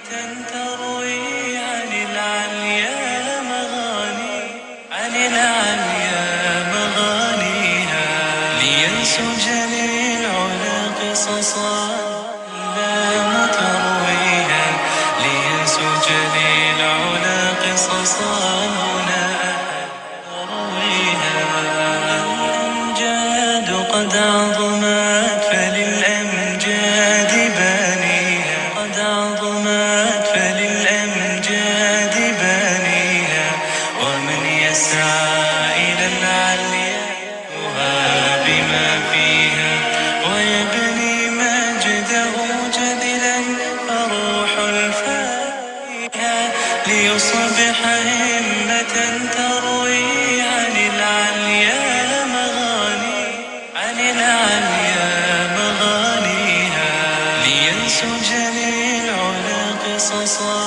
همة تروي عن العليا مغاني، عن العليا مغانيها، لينسج للعلا قصصا لا ترويها، لينسج للعلا قصصا لا ترويها. الأمجاد قد عظمت فللأمجاد بانيها، قد عظمت فللأمجاد بانيها، ومن يسعى إلى العليا يهاب بما فيها، ويبني مجده جدلا فروح الفاتحة، ليصبح همة تروي عن العليا مغاني، عن العليا مغانيها، لينسج للعلا قصصا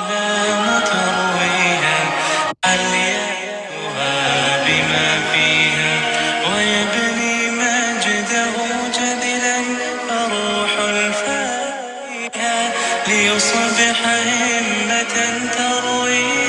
لا ترويها. عليا يهاب بما فيها، ويبني مجده جدلا فروح الفاتحة، ليصبح همة تروي